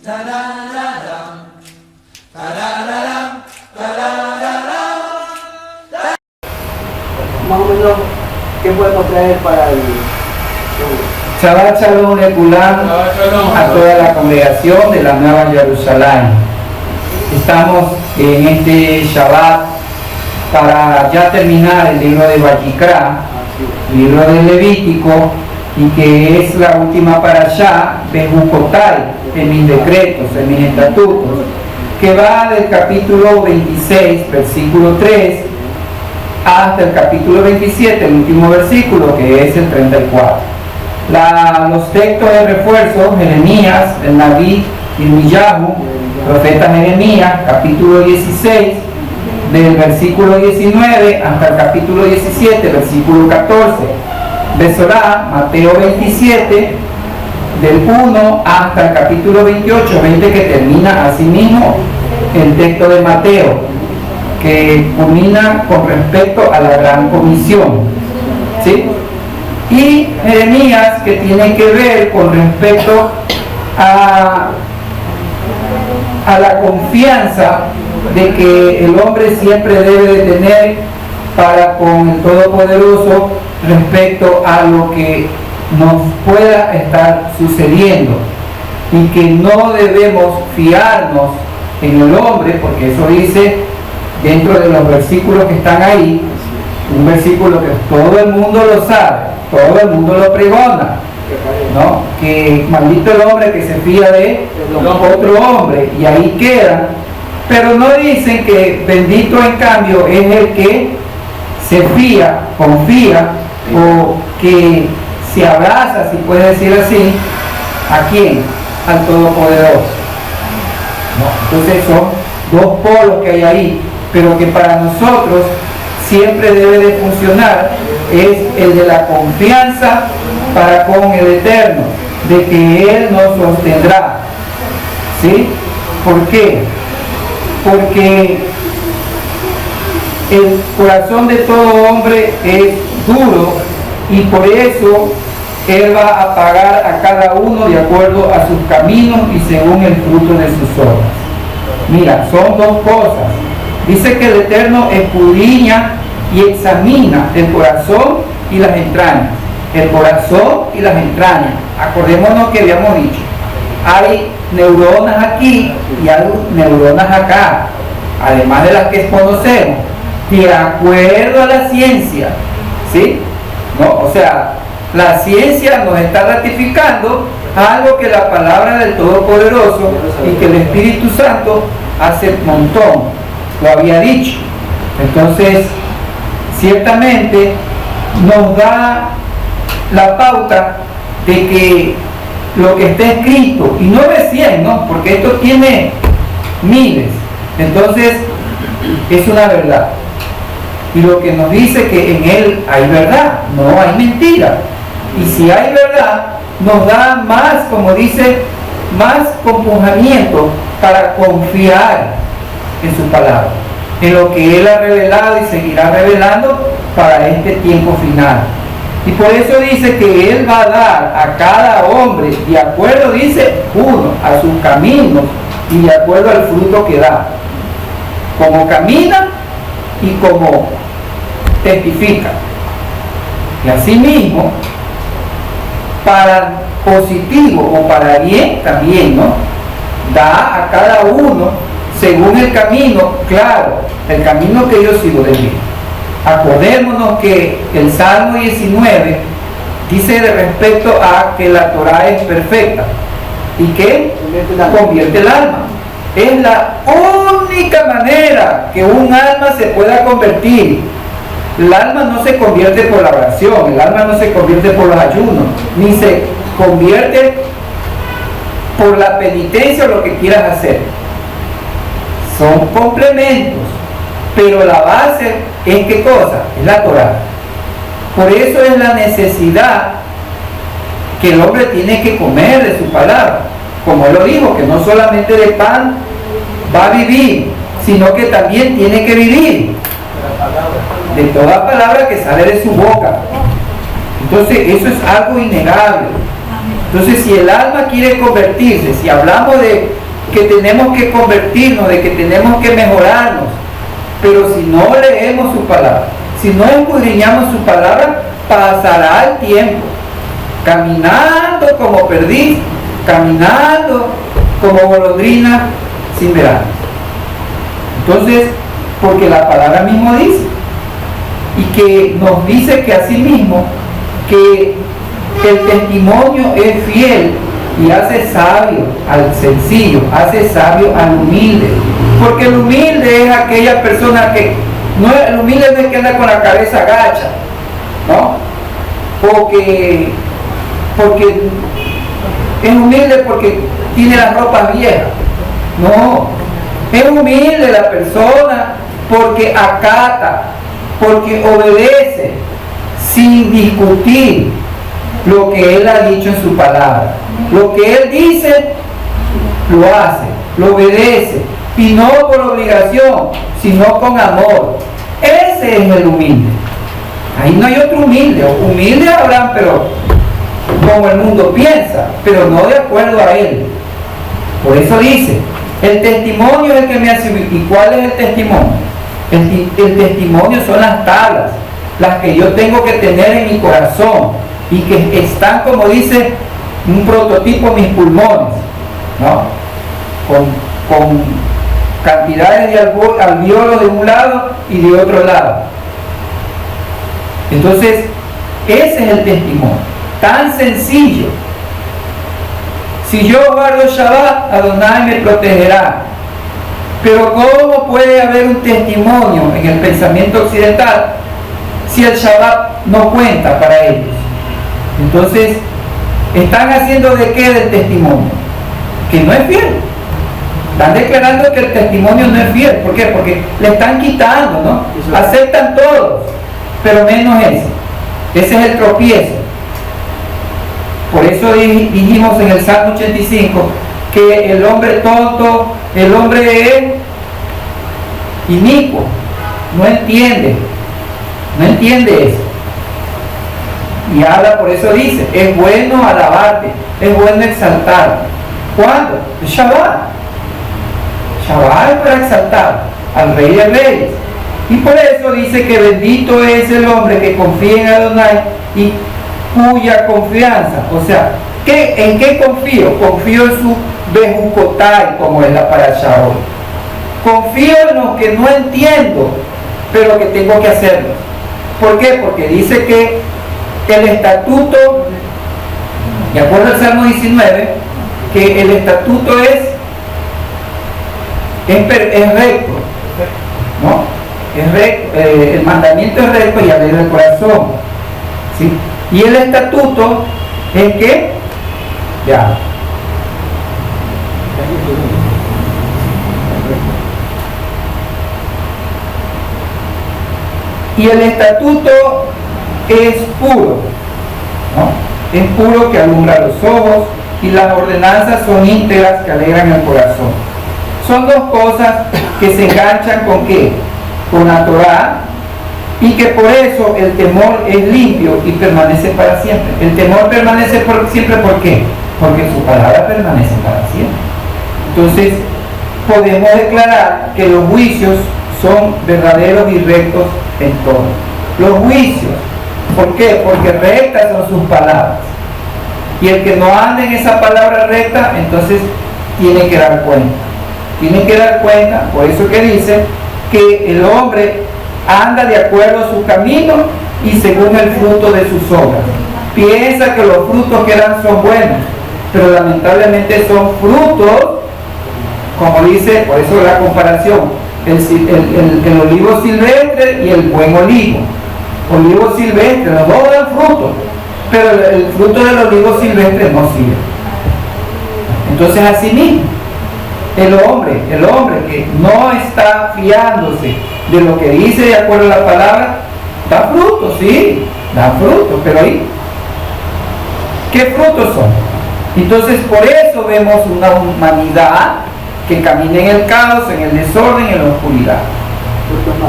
Más o menos, ¿qué podemos traer para el Shabbat Shalom Lekulam a toda la congregación de la Nueva Jerusalén. Estamos en este Shabbat para ya terminar el libro de Vayikra, el libro del Levítico, y que es la última parashá de Jukotai, en mis decretos, en mis estatutos, que va del capítulo 26, versículo 3, hasta el capítulo 27, el último versículo, que es el 34. Los textos de refuerzo: Jeremías, el Naví, Yirmiyahu, profeta Jeremías, capítulo 16, del versículo 19 hasta el capítulo 17, versículo 14. Besorá, Mateo 27, del 1 hasta el capítulo 28, 20, que termina asimismo el texto de Mateo, que culmina con respecto a la gran comisión, ¿sí? Y Jeremías, que tiene que ver con respecto a la confianza de que el hombre siempre debe de tener para con el Todopoderoso respecto a lo que nos pueda estar sucediendo, y que no debemos fiarnos en el hombre, porque eso dice dentro de los versículos que están ahí, un versículo que todo el mundo lo sabe, todo el mundo lo pregona, ¿no? Que maldito el hombre que se fía de otro hombre, y ahí queda. Pero no dicen que bendito en cambio es el que se fía, confía, o que se abraza, si puede decir así, ¿a quién? Al Todopoderoso, ¿no? Entonces son dos polos que hay ahí, pero que para nosotros siempre debe de funcionar es el de la confianza para con el Eterno, de que Él nos sostendrá, ¿sí? ¿Por qué? Porque el corazón de todo hombre es duro, y por eso Él va a pagar a cada uno de acuerdo a sus caminos y según el fruto de sus obras. Mira, son dos cosas. Dice que el Eterno escudriña y examina el corazón y las entrañas. El corazón y las entrañas. Acordémonos que habíamos dicho, hay neuronas aquí y hay neuronas acá, además de las que conocemos, de acuerdo a la ciencia, ¿sí? ¿No? O sea, la ciencia nos está ratificando algo que la palabra del Todopoderoso y que el Espíritu Santo hace montón lo había dicho. Entonces, ciertamente nos da la pauta de que lo que está escrito, y no es 100, ¿no? Porque esto tiene miles, entonces es una verdad. Y lo que nos dice que en él hay verdad, no hay mentira. Y si hay verdad, nos da más, como dice, más compujamiento para confiar en su palabra, en lo que Él ha revelado y seguirá revelando para este tiempo final. Y por eso dice que Él va a dar a cada hombre, de acuerdo, dice, uno, a sus caminos y de acuerdo al fruto que da, como camina y como testifica. Y asimismo, para positivo o para bien también, ¿no? Da a cada uno según el camino, claro, el camino que yo sigo de mí. Acordémonos que el Salmo 19 dice de respecto a que la Torah es perfecta y que convierte el alma. Es la única manera que un alma se pueda convertir. El alma no se convierte por la oración, el alma no se convierte por los ayunos, ni se convierte por la penitencia o lo que quieras hacer. Son complementos, pero la base es ¿qué cosa? Es la Torah. Por eso es la necesidad que el hombre tiene que comer de su palabra, como él lo dijo, que no solamente de pan va a vivir, sino que también tiene que vivir de toda palabra que sale de su boca. Entonces eso es algo innegable. Entonces, si el alma quiere convertirse, si hablamos de que tenemos que convertirnos, de que tenemos que mejorarnos, pero si no leemos su palabra, si no escudriñamos su palabra, pasará el tiempo caminando como perdiz, caminando como golondrina sin verano. Entonces, porque la palabra mismo dice, y que nos dice que así mismo, que el testimonio es fiel y hace sabio al sencillo, hace sabio al humilde, porque el humilde es aquella persona que, no, el humilde no es que anda con la cabeza agacha, ¿no? Porque es humilde porque tiene las ropas viejas, no, es humilde la persona porque acata, porque obedece sin discutir lo que él ha dicho en su palabra. Lo que él dice, lo hace, lo obedece, y no por obligación, sino con amor. Ese es el humilde. Ahí no hay otro humilde. Humilde habrán, pero como el mundo piensa, pero no de acuerdo a él. Por eso dice, el testimonio es el que me hace vivir. ¿Y cuál es el testimonio? El testimonio son las tablas, las que yo tengo que tener en mi corazón, y que están, como dice un prototipo, mis pulmones, ¿no? Con cantidades de alveolos de un lado y de otro lado. Entonces, ese es el testimonio, tan sencillo. Si yo guardo Shabbat, Adonai me protegerá. Pero ¿cómo puede haber un testimonio en el pensamiento occidental si el Shabbat no cuenta para ellos? Entonces, ¿están haciendo de qué del testimonio? Que no es fiel. Están declarando que el testimonio no es fiel. ¿Por qué? Porque le están quitando, ¿no? Aceptan todos, pero menos ese. Ese es el tropiezo. Por eso dijimos en el Salmo 85 que el hombre tonto, el hombre es inicuo, no entiende eso. Y habla, por eso dice, es bueno alabarte, es bueno exaltarte. ¿Cuándo? El Shabbat. Shabbat es para exaltar al Rey de Reyes. Y por eso dice que bendito es el hombre que confía en Adonai y cuya confianza, o sea, ¿en qué confío? Confío en su Bejucotai, como es la parasha hoy. Confío en lo que no entiendo, pero que tengo que hacerlo. ¿Por qué? Porque dice que el estatuto, de acuerdo al Salmo 19, que el estatuto es recto, ¿no? Es recto, el mandamiento es recto y alegra el corazón, ¿sí? Y el estatuto es que, ya, y el estatuto es puro, ¿no? Es puro, que alumbra los ojos, y las ordenanzas son íntegras, que alegran el corazón. Son dos cosas que se enganchan ¿con qué? Con la Torah, y que por eso el temor es limpio y permanece para siempre. El temor permanece por siempre, ¿por qué? Porque su palabra permanece para siempre. Entonces, podemos declarar que los juicios son verdaderos y rectos en todo. Los juicios, ¿por qué? Porque rectas son sus palabras. Y el que no anda en esa palabra recta, entonces tiene que dar cuenta. Tiene que dar cuenta, por eso que dice que el hombre anda de acuerdo a su camino y según el fruto de sus obras. Piensa que los frutos que dan son buenos, pero lamentablemente son frutos, como dice, por eso la comparación, el olivo silvestre y el buen olivo. Olivo silvestre, los dos dan fruto, pero el fruto del olivo silvestre no sirve. Entonces, así mismo, el hombre que no está fiándose de lo que dice de acuerdo a la palabra, da fruto, sí, da fruto, pero ahí, ¿qué frutos son? Entonces, por eso vemos una humanidad que camina en el caos, en el desorden, en la oscuridad.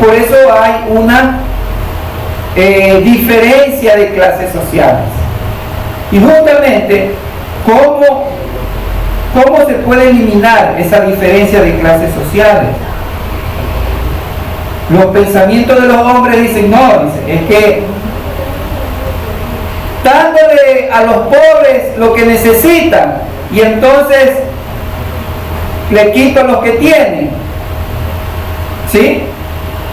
Por eso hay una diferencia de clases sociales. Y justamente ¿Cómo se puede eliminar esa diferencia de clases sociales? Los pensamientos de los hombres dicen, no, es que dándole a los pobres lo que necesitan y entonces le quito a los que tienen, ¿sí?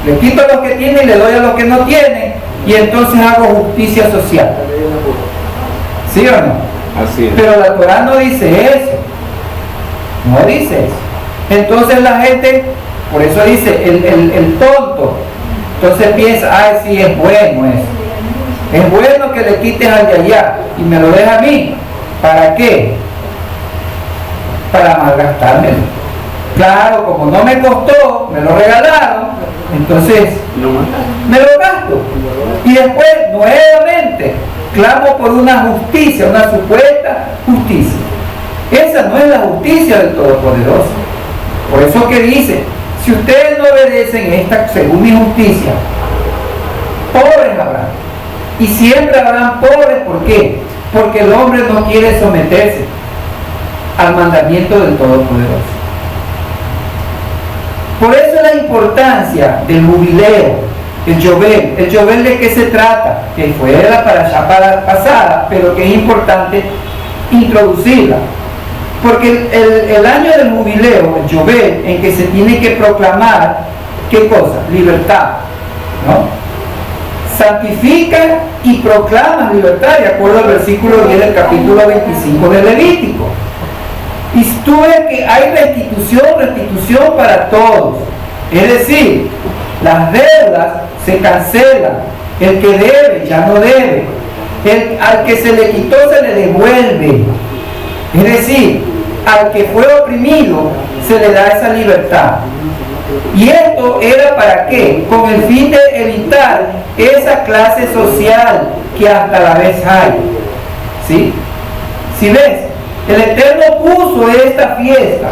Le quito a los que tienen y le doy a los que no tienen y entonces hago justicia social, ¿sí o no? Así es. Pero la Torá no dice eso, no dice eso. Entonces la gente, por eso dice el tonto, entonces piensa, ay, sí, es bueno eso. Es bueno que le quites al de allá y me lo deja a mí. ¿Para qué? Para malgastármelo. Claro, como no me costó, me lo regalaron, entonces me lo gasto. Y después, nuevamente, clamo por una justicia, una supuesta justicia. Esa no es la justicia del Todopoderoso. Por eso que dice, si ustedes no obedecen esta, según mi justicia, pobres habrán. Y siempre habrán pobres, ¿por qué? Porque el hombre no quiere someterse al mandamiento del Todopoderoso. Por eso la importancia del jubileo, el Yobel. ¿El Yobel de qué se trata? Que fue la parashá pasada, pero que es importante introducirla. Porque el año del jubileo, el Yobel, en que se tiene que proclamar, ¿qué cosa? Libertad, ¿no? Santifica y proclama libertad, de acuerdo al versículo 10 del capítulo 25 de Levítico. Y tú ves que hay restitución para todos. Es decir, las deudas se cancelan. El que debe ya no debe. Al que se le quitó se le devuelve. Es decir, al que fue oprimido se le da esa libertad. ¿Y esto era para qué? Con el fin de evitar esa clase social que hasta la vez hay. ¿Sí? Si ves, el Eterno puso esta fiesta,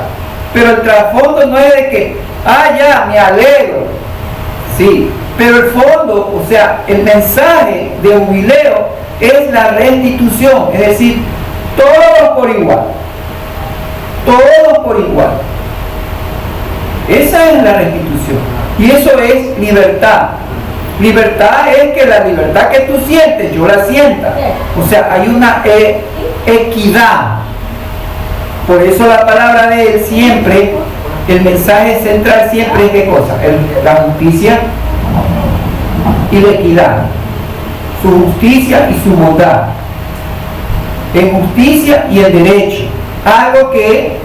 pero el trasfondo no es de que, ya, me alegro. Sí, pero el fondo, o sea, el mensaje de jubileo es la restitución, es decir, todos por igual. Todos por igual. Esa es la restitución. Y eso es libertad. Libertad es que la libertad que tú sientes, yo la sienta. O sea, hay una equidad. Por eso la palabra de él siempre, el mensaje central siempre es ¿qué cosa? La justicia y la equidad. Su justicia y su bondad. En justicia y el derecho. Algo que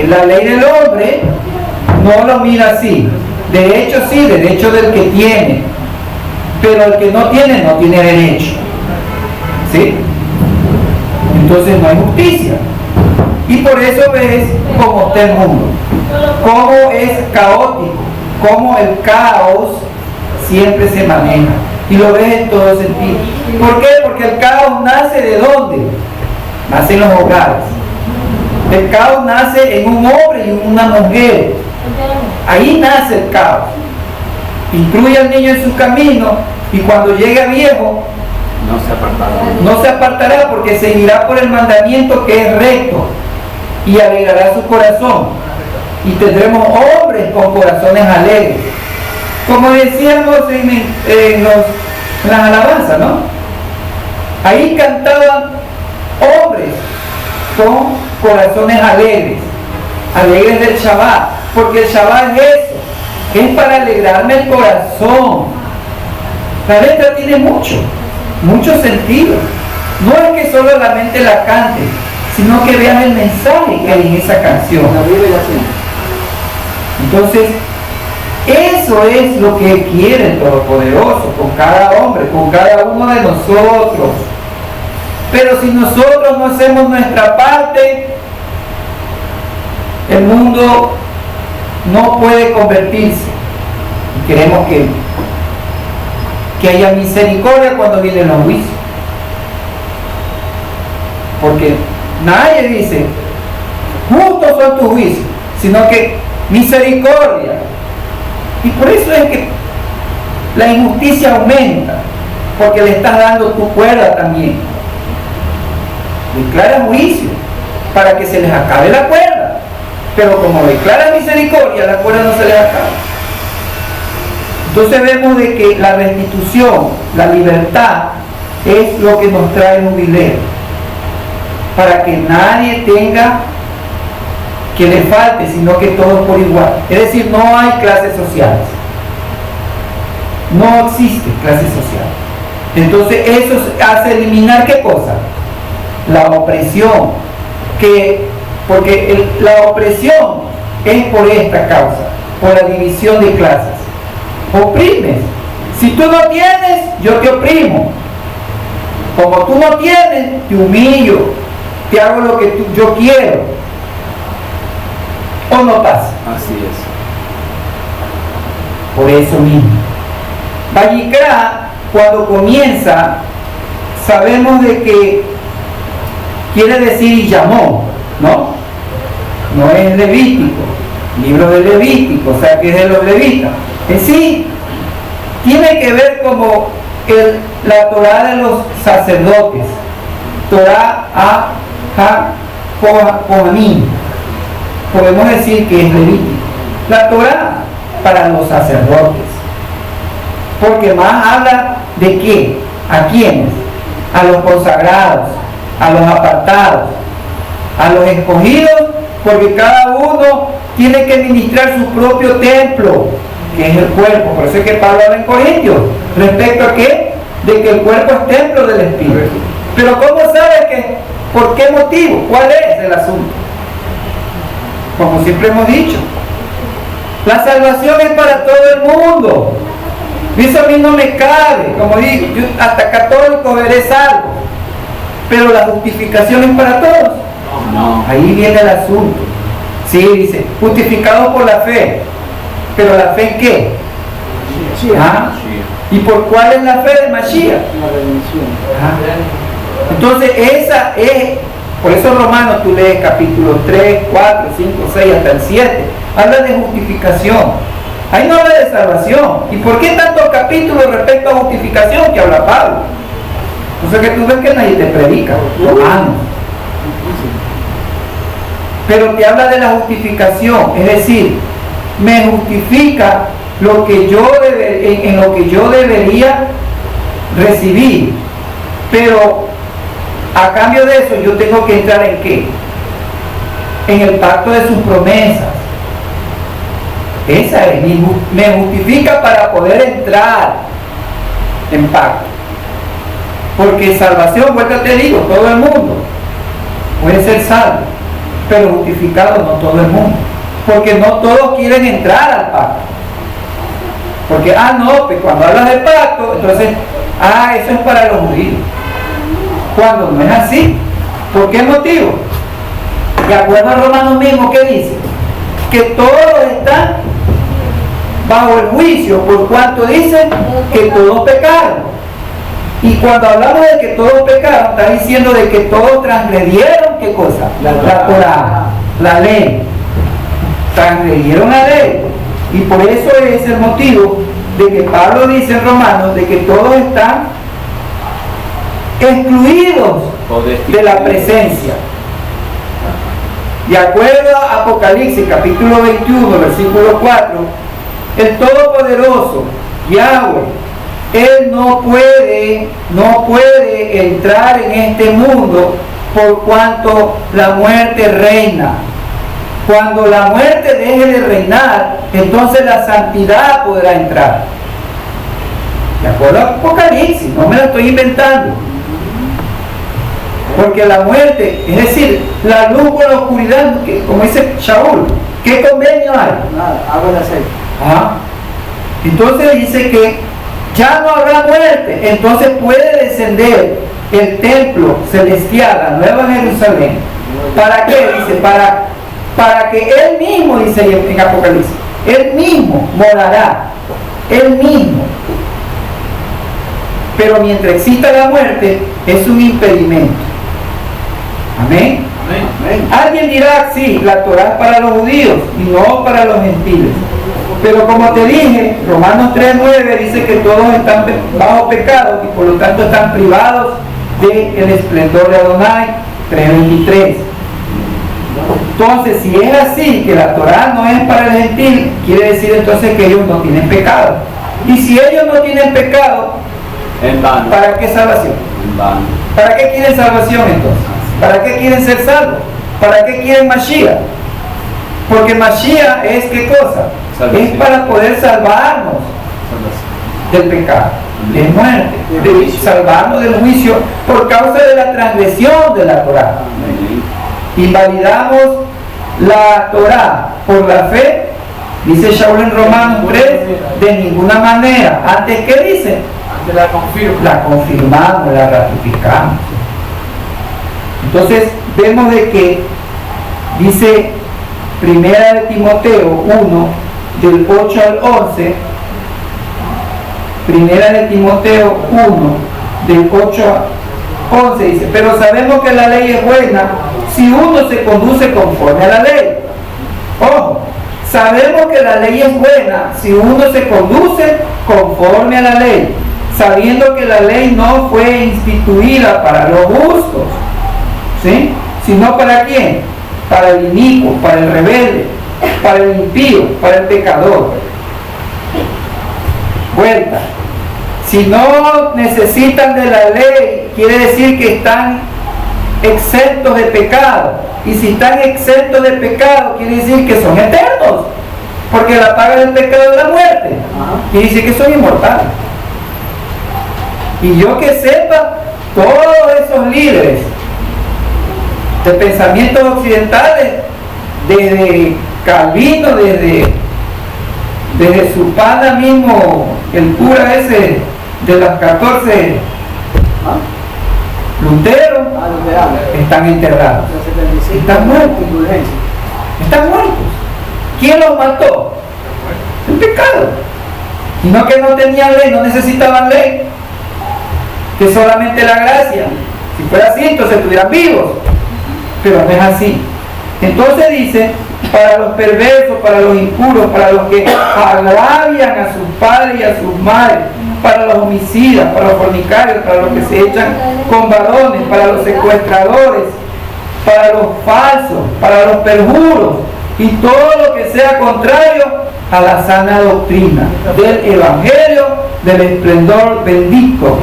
la ley del hombre no lo mira así. Derecho sí, derecho del que tiene, pero el que no tiene derecho. ¿Sí? Entonces no hay justicia. Y por eso ves cómo está el mundo, cómo es caótico, cómo el caos siempre se maneja. Y lo ves en todo sentido. ¿Por qué? Porque el caos nace ¿de dónde? Nace en los hogares. El caos nace en un hombre y en una mujer. Ahí nace el caos. Incluye al niño en su camino y cuando llegue viejo no se apartará porque seguirá por el mandamiento que es recto y alegrará su corazón. Y tendremos hombres con corazones alegres. Como decíamos en las alabanzas, ¿no? Ahí cantaban hombres con corazones alegres, alegres del Shabbat, porque el Shabbat es eso, es para alegrarme el corazón. La letra tiene mucho sentido. No es que solamente la cante, sino que vean el mensaje que hay en esa canción. Entonces, eso es lo que quiere el Todopoderoso con cada hombre, con cada uno de nosotros. Pero si nosotros no hacemos nuestra parte, el mundo no puede convertirse. Y queremos que haya misericordia cuando vienen los juicios. Porque nadie dice, justos son tus juicios, sino que misericordia. Y por eso es que la injusticia aumenta, porque le estás dando tu cuerda también. declara juicio para que se les acabe la cuerda, pero como declara misericordia, la cuerda no se les acaba. Entonces vemos de que la restitución, la libertad, es lo que nos trae el jubileo, para que nadie tenga que le falte, sino que todos por igual. Es decir, no hay clases sociales, no existe clase social. Entonces eso hace eliminar ¿qué cosa? La opresión, porque la opresión es por esta causa, por la división de clases. Oprimes. Si tú no tienes, yo te oprimo. Como tú no tienes, te humillo, te hago lo que yo quiero. ¿O no pasa? Así es. Por eso mismo. Vayikra, cuando comienza, sabemos de que quiere decir y llamó, ¿no? No es Levítico, libro de Levítico, o sea que es de los levitas. En sí, tiene que ver como la Torá de los sacerdotes, Torá Kohanim, podemos decir que es Levítico. La Torá para los sacerdotes, porque más habla de qué, a quiénes, a los consagrados, a los apartados, a los escogidos, porque cada uno tiene que ministrar su propio templo, que es el cuerpo. Por eso es que Pablo habla en Corintios, respecto a qué, de que el cuerpo es templo del Espíritu. Pero ¿cómo sabe que, por qué motivo? ¿Cuál es el asunto? Como siempre hemos dicho, la salvación es para todo el mundo. Eso a mí no me cabe, como digo, yo hasta católico veré salvo, pero la justificación es para todos. No. Ahí viene el asunto. Sí, dice, justificado por la fe, pero ¿la fe en qué? ¿Ah? ¿Y por cuál es la fe de Mashiach? La redención. ¿Ah? Entonces esa es, por eso Romanos tú lees capítulos 3, 4, 5, 6 hasta el 7, habla de justificación. Ahí no habla de salvación. ¿Y por qué tantos capítulos respecto a justificación que habla Pablo? O sea que tú ves que nadie te predica, Romanos. Pero te habla de la justificación, es decir, me justifica lo que en lo que yo debería recibir. Pero a cambio de eso yo tengo que entrar en qué? En el pacto de sus promesas. Esa es, me justifica para poder entrar en pacto. Porque salvación, vuelta te digo, todo el mundo puede ser salvo, pero justificado no todo el mundo. Porque no todos quieren entrar al pacto. Porque, no, pues cuando hablas de pacto, entonces, eso es para los judíos. Cuando no es así. ¿Por qué motivo? De acuerdo a Romanos mismo, ¿qué dice? Que todos están bajo el juicio, por cuanto dice que todos pecaron. Y cuando hablamos de que todos pecaron, está diciendo de que todos transgredieron, ¿qué cosa? La Torá, la ley. Transgredieron la ley. Y por eso es el motivo de que Pablo dice en Romanos de que todos están excluidos de la presencia. De acuerdo a Apocalipsis capítulo 21, versículo 4, el Todopoderoso, Yahweh, Él no puede entrar en este mundo por cuanto la muerte reina. Cuando la muerte deje de reinar, entonces la santidad podrá entrar. De acuerdo a Apocalipsis, no me lo estoy inventando. Porque la muerte, es decir, la luz con la oscuridad, como dice Shaul, ¿qué convenio hay? Nada, agua de aceite. Entonces dice que ya no habrá muerte, entonces puede descender el templo celestial, la Nueva Jerusalén. ¿Para qué? Dice, para que Él mismo, dice en Apocalipsis, Él mismo morará, Él mismo. Pero mientras exista la muerte, es un impedimento. Amén. Amén. Alguien dirá, sí, la Torá es para los judíos y no para los gentiles. Pero como te dije, Romanos 3:9 dice que todos están bajo pecado y por lo tanto están privados del esplendor de Adonai 3:23. Entonces, si es así, que la Torá no es para el gentil, quiere decir entonces que ellos no tienen pecado. Y si ellos no tienen pecado, En vano. ¿para qué salvación? En vano. ¿Para qué quieren salvación entonces? ¿Para qué quieren ser salvos? ¿Para qué quieren Mashiach? Porque Mashiach es ¿qué cosa? Salvación. Es para poder salvarnos del pecado, de muerte, de salvarnos del juicio por causa de la transgresión de la Torá. Amén. Invalidamos la Torá por la fe, dice Shaul en Romanos 3, de ninguna manera. ¿Antes qué dice? Antes la confirmo. La confirmamos, la ratificamos. Entonces vemos de que dice Primera de Timoteo 1, del 8 al 11, Primera de Timoteo 1, del 8 al 11, dice, pero sabemos que la ley es buena si uno se conduce conforme a la ley. Ojo, sabemos que la ley es buena si uno se conduce conforme a la ley, sabiendo que la ley no fue instituida para los justos, ¿sí? Sino ¿para quién? Para el inicuo, para el rebelde, para el impío, para el pecador. Vuelta. Si no necesitan de la ley, quiere decir que están exentos de pecado. Y si están exentos de pecado, quiere decir que son eternos. Porque la paga del pecado es la muerte. Quiere decir que son inmortales. Y yo que sepa, todos esos líderes de pensamientos occidentales, desde Calvino, desde su pana mismo, el cura ese de las 14 Lutero, están enterrados, están muertos, están muertos. ¿Quién los mató? El pecado. Y no que no tenían ley, no necesitaban ley, que solamente la gracia. Si fuera así, entonces estuvieran vivos, pero no es así. Entonces dice, para los perversos, para los impuros, para los que agravian a sus padres y a sus madres, para los homicidas, para los fornicarios, para los que se echan con varones, para los secuestradores, para los falsos, para los perjuros y todo lo que sea contrario a la sana doctrina del Evangelio del esplendor bendito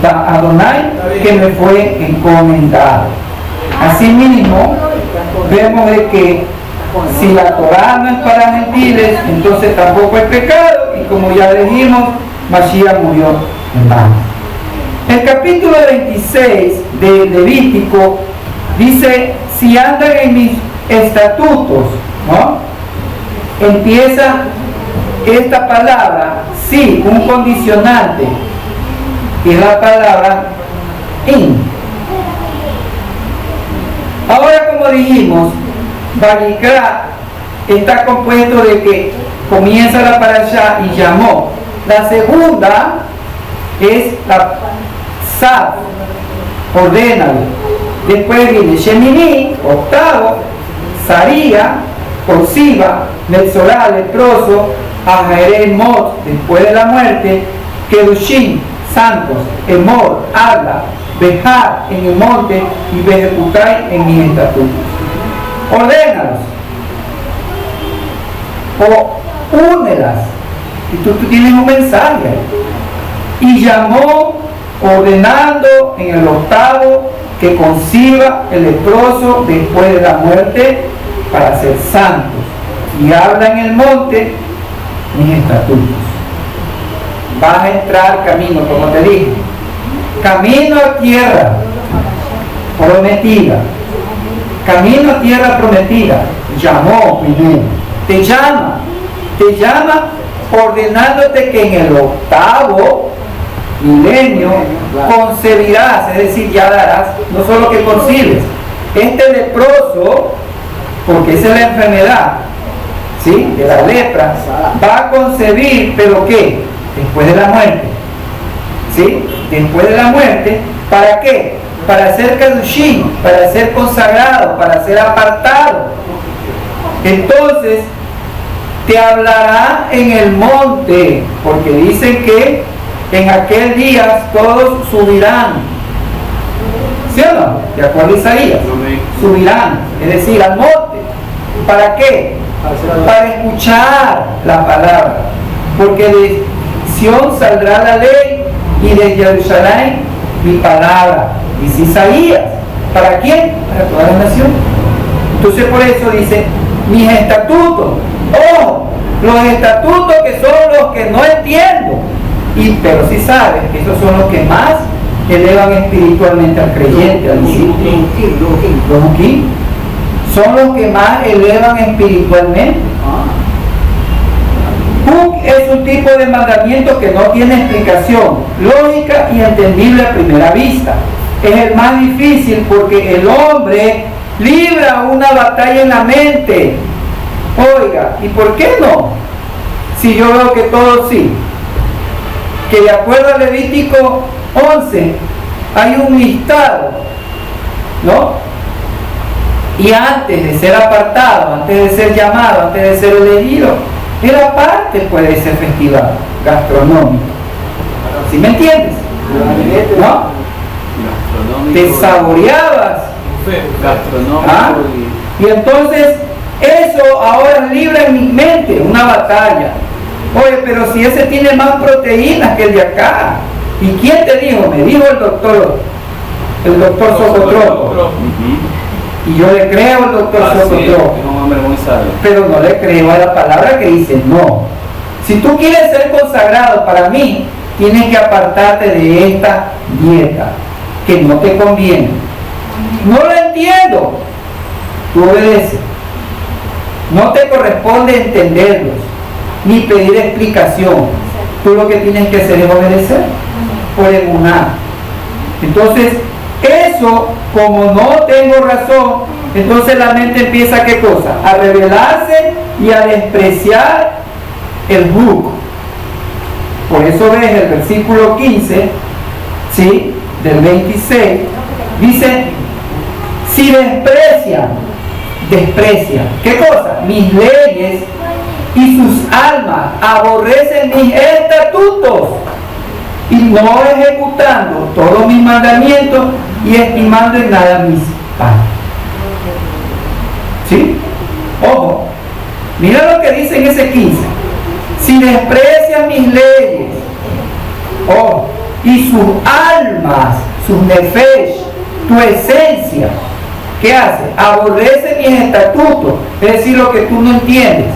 de Adonai que me fue encomendado. Asimismo, vemos de que si la Torá no es para gentiles, entonces tampoco es pecado, y como ya dijimos, Mashiach murió en vano. El capítulo 26 de Levítico dice, si andan en mis estatutos, ¿no? Empieza esta palabra, sí, un condicionante, que es la palabra in. Ahora, como dijimos, Vayikra está compuesto de que comienza la parashá y llamó. La segunda es la Sad, ordénalo. Después viene Shemini, octavo, Saría, Orsiva, Metzorá, leproso, Ajeré, Mot, después de la muerte, Kedushim, santos, Emor, habla, Bejar en el monte y Bejecutai en mis estatutos. Ordénalos o únelas, y tú tienes un mensaje. Y llamó ordenando en el octavo que conciba el leproso después de la muerte para ser santos, y habla en el monte mis estatutos. Vas a entrar camino, como te dije, camino a tierra prometida. Camino a tierra prometida. Llamó primero. Te llama ordenándote que en el octavo milenio concebirás, es decir, ya darás, no solo que concibes. Este leproso, porque esa es la enfermedad, ¿sí?, de la lepra, va a concebir, pero ¿qué? Después de la muerte. ¿Sí? Después de la muerte, ¿para qué? Para ser kadushim, para ser consagrado, para ser apartado. Entonces, te hablará en el monte, porque dicen que en aquel día todos subirán, ¿Sí o no? De acuerdo a Isaías. Subirán, es decir, al monte. ¿Para qué? Para escuchar la palabra. Porque de Sión saldrá la ley y de Jerusalén mi palabra. Dice Isaías. ¿Para quién? Para toda la nación. Entonces por eso dice, mis estatutos. ¡Oh! Los estatutos que son los que no entiendo. Pero sí sabes que esos son los que más elevan espiritualmente al creyente, al discípulo. Los aquí son los que más elevan espiritualmente. Es un tipo de mandamiento que no tiene explicación lógica y entendible a primera vista. Es el más difícil porque el hombre libra una batalla en la mente. Oiga, ¿y por qué no? Si yo veo que todo sí. Que de acuerdo a Levítico 11 hay un listado, ¿no? Y antes de ser apartado, antes de ser llamado, antes de ser elegido, era parte pues, de ese festival gastronómico. ¿Sí me entiendes? ¿No? Te saboreabas. ¿Ah? Y entonces eso ahora libra en mi mente una batalla. Oye, pero si ese tiene más proteínas que el de acá. ¿Y quién te dijo? Me dijo el doctor Socotropo. Y yo le creo al doctor Socotropo. Pero no le creo a la palabra que dice no. Si tú quieres ser consagrado para mí, tienes que apartarte de esta dieta que no te conviene. No lo entiendo. Tú obedeces. No te corresponde entenderlos ni pedir explicación. Tú lo que tienes que hacer es obedecer por emuná. Entonces, eso, como no tengo razón, entonces la mente empieza, ¿qué cosa? A rebelarse y a despreciar el jugo. Por eso ves el versículo 15, ¿sí? Del 26, dice, si desprecian, ¿qué cosa? Mis leyes y sus almas aborrecen mis estatutos y no ejecutando todos mis mandamientos y estimando en nada mis panes. ¿Sí? Ojo, mira lo que dice en ese 15. Si desprecian mis leyes, ojo, y sus almas, sus nefesh, tu esencia, ¿qué hace? Aborrece mis estatutos, es decir, lo que tú no entiendes,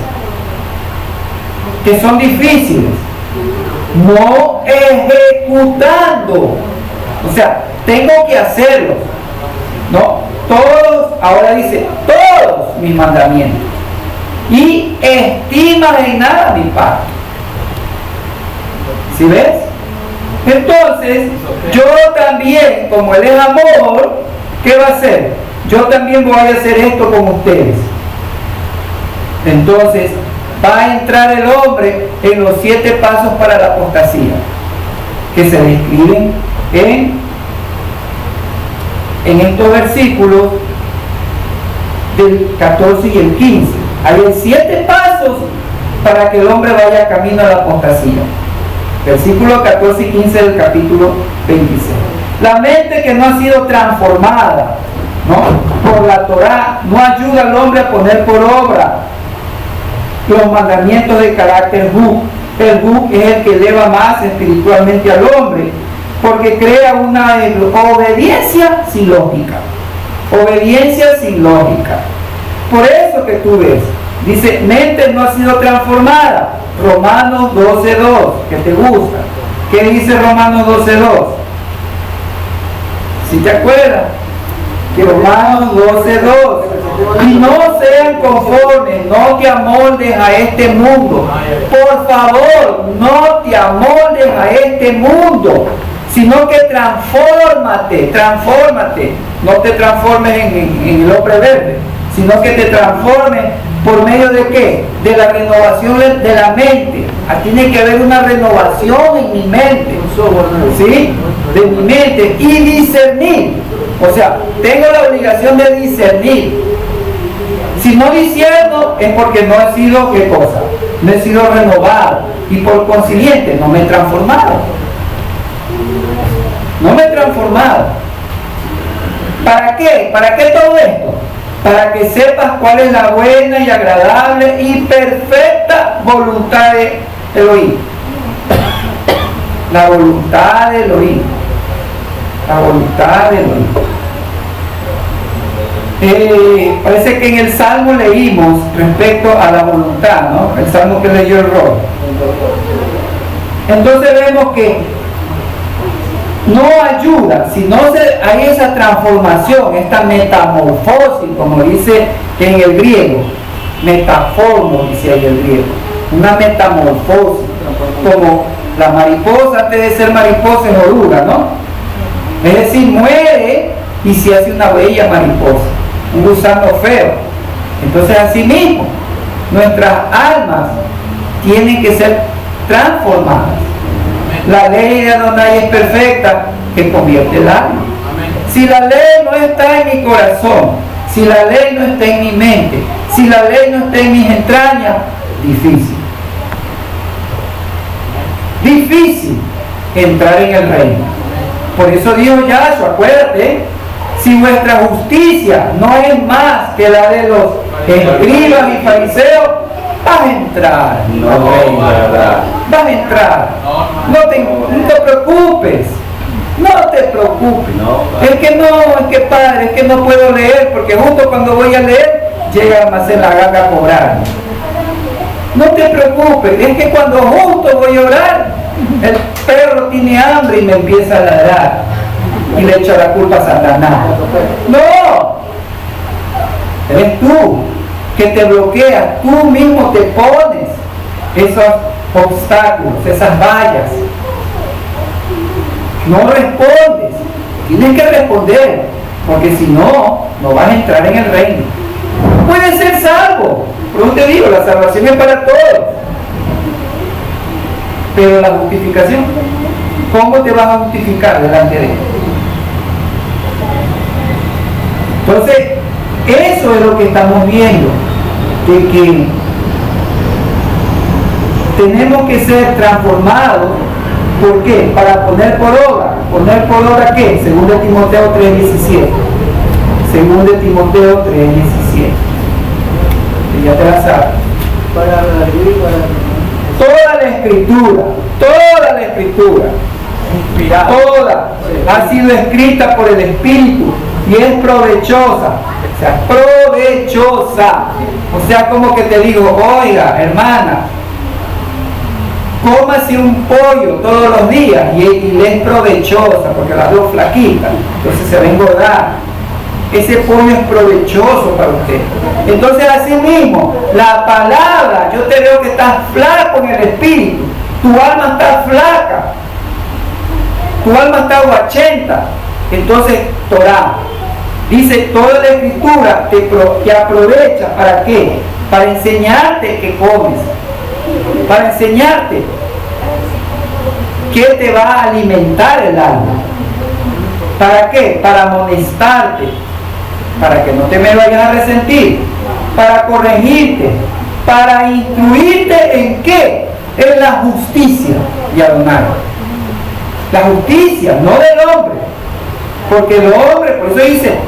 que son difíciles, no ejecutando, o sea, tengo que hacerlos, ¿no? Todos, ahora dice, todos mis mandamientos, y estimas en nada mi pacto. ¿Sí ves? Entonces, yo también, como Él es amor, ¿qué va a hacer? Yo también voy a hacer esto con ustedes. Entonces, va a entrar el hombre en los 7 pasos para la apostasía, que se describen en estos versículos del 14 y el 15. Hay 7 pasos para que el hombre vaya camino a la apostasía. Versículos 14 y 15 del capítulo 26. La mente que no ha sido transformada, ¿no?, por la Torá no ayuda al hombre a poner por obra los mandamientos de carácter Huk. El Huk es el que eleva más espiritualmente al hombre, porque crea una obediencia sin lógica. Obediencia sin lógica. Por eso que tú ves, dice, mente no ha sido transformada. Romanos 12:2, que te gusta. ¿Qué dice Romanos 12:2? ¿Sí te acuerdas? Que Romanos 12:2, y no sean conformes, no te amoldes a este mundo. Por favor, no te amoldes a este mundo, sino que transfórmate. No te transformes en el hombre verde, sino que te transformes por medio de ¿qué? De la renovación de la mente. Tiene que haber una renovación en mi mente, ¿sí? De mi mente, y discernir. O sea, tengo la obligación de discernir. Si no discierno es porque no he sido, ¿qué cosa? No he sido renovado, y por consiguiente no me he transformado. ¿Para qué? ¿Para qué todo esto? Para que sepas cuál es la buena y agradable y perfecta voluntad de Elohim. La voluntad de Elohim. La voluntad de Elohim. Parece que en el Salmo leímos respecto a la voluntad, ¿no? El Salmo que leyó el Roy. Entonces vemos que no ayuda, si no hay esa transformación, esta metamorfosis, como dice en el griego, metaformo, dice ahí el griego, una metamorfosis, como la mariposa antes de ser mariposa es oruga, ¿no? Es decir, muere y se hace una bella mariposa, un gusano feo. Entonces así mismo, nuestras almas tienen que ser transformadas. La ley de Adonai es perfecta, que convierte el alma. Si la ley no está en mi corazón, si la ley no está en mi mente, si la ley no está en mis entrañas, difícil. Difícil entrar en el reino. Por eso dijo Yahshua, acuérdate, si vuestra justicia no es más que la de los escribas y fariseos, vas a entrar. Vas a entrar. No te preocupes. No te preocupes. Es que padre, es que no puedo leer, porque justo cuando voy a leer, llega a almacén la ganga a cobrar. No te preocupes, es que cuando justo voy a orar, el perro tiene hambre y me empieza a ladrar. Y le echa la culpa a Satanás. No. Eres tú que te bloqueas, tú mismo te pones esos obstáculos, esas vallas. No respondes, tienes que responder, porque si no, no vas a entrar en el reino. Puedes ser salvo, por eso te digo, la salvación es para todos. Pero la justificación, ¿cómo te vas a justificar delante de él? Entonces, eso es lo que estamos viendo, de que tenemos que ser transformados. ¿Por qué? Para poner por obra. ¿Poner por obra qué? Según de Timoteo 3:17. Según de Timoteo 3:17. Y ya te la sabes. Para la vida. Toda la escritura, inspirada, toda, ha sido escrita por el Espíritu y es provechosa. O sea, provechosa. O sea, como que te digo, oiga, hermana, cómase un pollo todos los días y le es provechosa, porque la veo flaquita, entonces se va a engordar. Ese pollo es provechoso para usted. Entonces, así mismo, la palabra, yo te veo que estás flaco en el espíritu, tu alma está flaca, tu alma está guachenta. Entonces, Torah dice, toda la escritura te aprovecha, ¿para qué? Para enseñarte que comes, para enseñarte que te va a alimentar el alma. ¿Para qué? Para amonestarte, para que no te me vayas a resentir, para corregirte, para instruirte en qué? En la justicia de Adonai. La justicia, no del hombre, porque el hombre, por eso dice,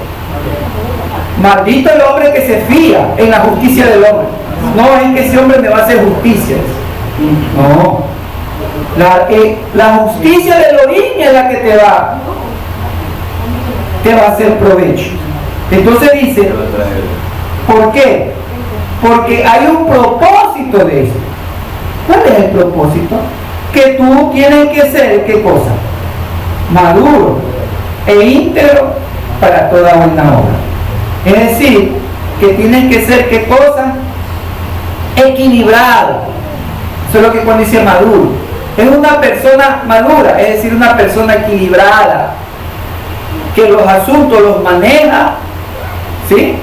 maldito el hombre que se fía en la justicia del hombre. No es que ese hombre me va a hacer justicia. No. La justicia de Elohim es la que te va a hacer provecho. Entonces dice, ¿por qué? Porque hay un propósito de eso. ¿Cuál es el propósito? Que tú tienes que ser, ¿qué cosa? Maduro e íntegro para toda buena obra. Es decir, que tienes que ser, ¿qué cosa? Equilibrado. Eso es lo que cuando dice maduro. Es una persona madura, es decir, una persona equilibrada, que los asuntos los maneja, ¿sí?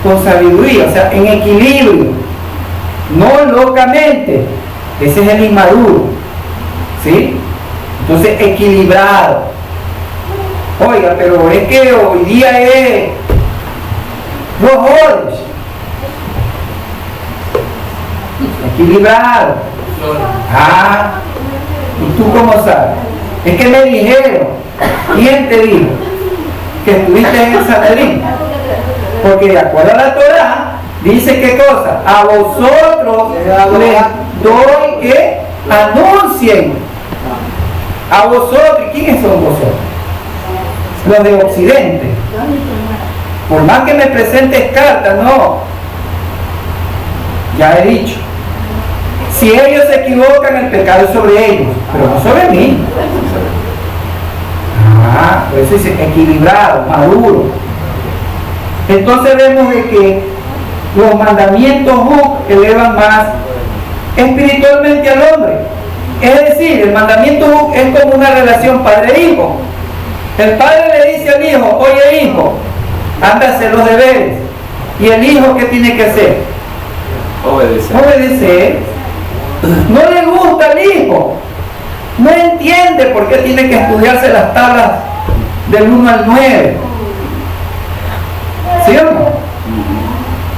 Con sabiduría, o sea, en equilibrio, no locamente. Ese es el inmaduro, ¿sí? Entonces, equilibrado. Oiga, pero es que hoy día es los jóvenes. Equilibrado. Ah, ¿y tú cómo sabes? Es que me dijeron. ¿Quién te dijo? que estuviste en el Sanedrín. Porque de acuerdo a la Torá, dice qué cosa, a vosotros les doy que anuncien. A vosotros, ¿quiénes son vosotros? Los de Occidente. Por más que me presentes cartas, no. Ya he dicho. Si ellos se equivocan, el pecado es sobre ellos, pero no sobre mí. Por eso es equilibrado, maduro. Entonces vemos de que los mandamientos elevan más espiritualmente al hombre. Es decir, el mandamiento es como una relación padre-hijo. El padre le dice al hijo, oye hijo, anda a hacer los deberes. ¿Y el hijo qué tiene que hacer? Obedecer. No le gusta al hijo. No entiende por qué tiene que estudiarse las tablas del 1 al 9. ¿Sí o no?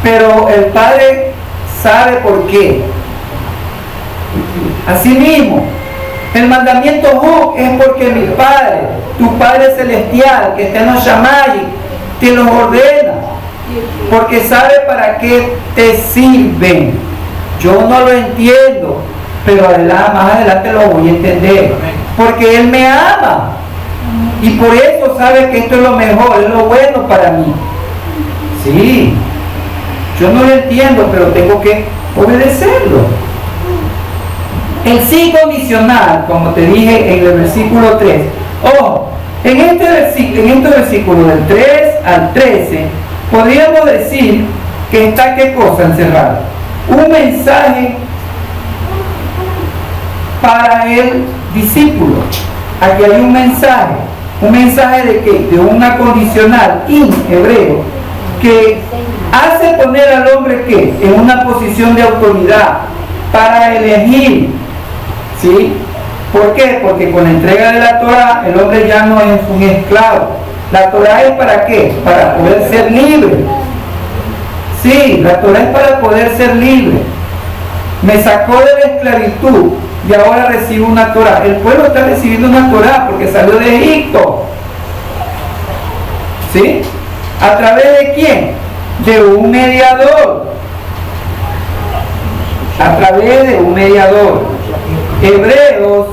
Pero el padre sabe por qué. Asimismo, el mandamiento es porque mi Padre, tu Padre Celestial, que está en los Shamayim, te los ordena, porque sabe para qué te sirven. Yo no lo entiendo, pero más adelante lo voy a entender, porque Él me ama, y por eso sabe que esto es lo mejor, es lo bueno para mí. Sí, yo no lo entiendo, pero tengo que obedecerlo. El sí condicional, como te dije en el versículo 3. En este versículo del 3 al 13, podríamos decir que está ¿qué cosa encerrado? Un mensaje para el discípulo. Aquí hay un mensaje de qué? De una condicional in hebreo que hace poner al hombre ¿qué? En una posición de autoridad para elegir. ¿Sí? ¿Por qué? Porque con la entrega de la Torah el hombre ya no es un esclavo. La Torah es para qué? Para poder ser libre. Sí, la Torah es para poder ser libre. Me sacó de la esclavitud y ahora recibo una Torah. El pueblo está recibiendo una Torah porque salió de Egipto. ¿Sí? ¿A través de quién? De un mediador. A través de un mediador. Hebreos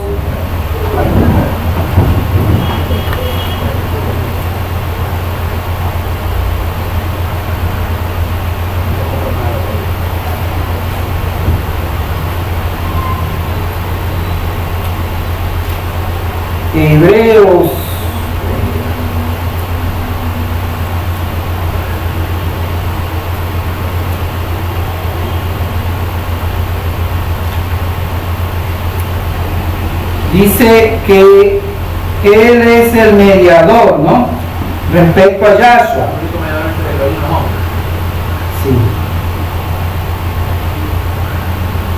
dice que Él es el mediador, ¿no? Respecto a Yahshua. Sí.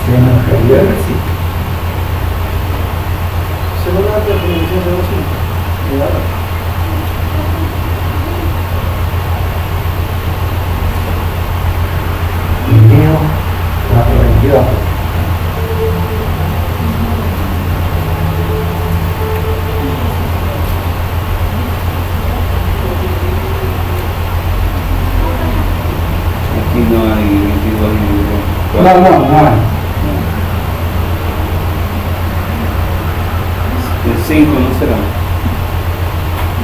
Se nos cayó el versículo. Según la definición de los Hebreo 4:22. Aquí no hay 22 ni 4. No hay. El 5 no será.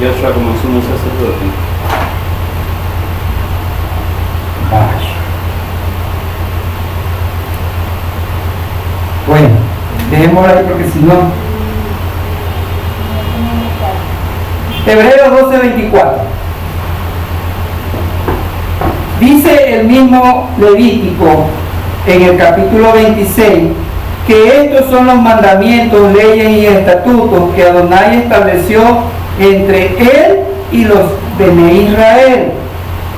Yahshua como sumo sacerdote. Vaya. Bueno, dejémoslo ahí porque si no. Hebreos 12:24. Dice el mismo Levítico en el capítulo 26 que estos son los mandamientos, leyes y estatutos que Adonai estableció entre él y los de Israel.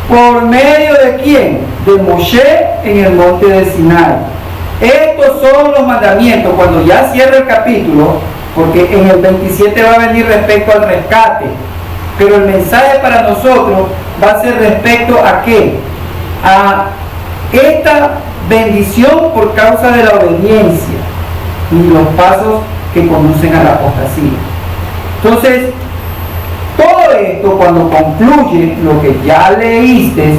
¿Por medio de quién? De Moshe en el monte de Sinai. Estos son los mandamientos. Cuando ya cierra el capítulo, porque en el 27 va a venir respecto al rescate, pero el mensaje para nosotros va a ser respecto a qué? A esta bendición por causa de la obediencia y los pasos que conducen a la apostasía. Entonces, todo esto, cuando concluye lo que ya leíste,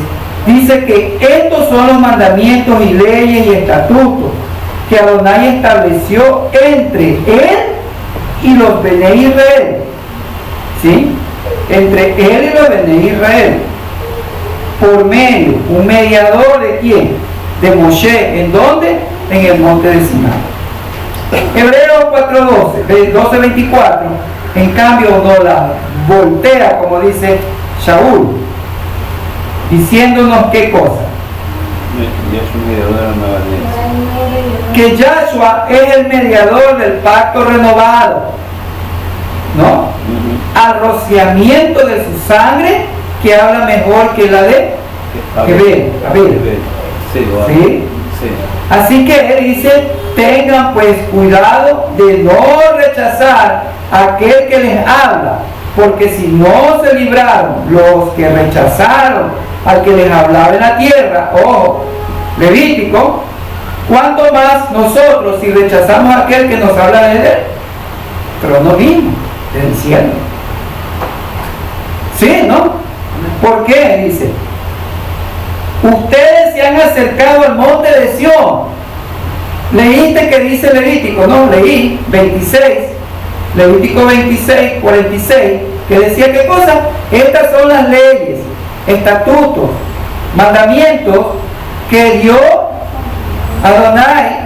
dice que estos son los mandamientos y leyes y estatutos que Adonai estableció entre él y los Bene Israel. ¿Sí? Entre él y los Bene Israel. Por medio, un mediador ¿de quién? De Moshe. ¿En dónde? En el monte de Sinai. Hebreos 4:12, 12:24, en cambio no la voltea, como dice Shaul, diciéndonos qué cosa. Que Yahshua es el mediador del pacto renovado, ¿no? Al rociamiento de su sangre, que habla mejor que la de Abel. ¿Sí? Sí. Así que él dice, tengan pues cuidado de no rechazar a aquel que les habla, porque si no se libraron los que rechazaron al que les hablaba en la tierra, ojo, Levítico, ¿cuánto más nosotros si rechazamos a aquel que nos habla de él? Trono mismo, del cielo. ¿Sí, no? ¿Por qué? Dice, ustedes se han acercado al monte de Sión. Leíste que dice Levítico, no, leí 26, Levítico 26, 46, que decía qué cosa, estas son las leyes, estatutos, mandamientos que dio Adonai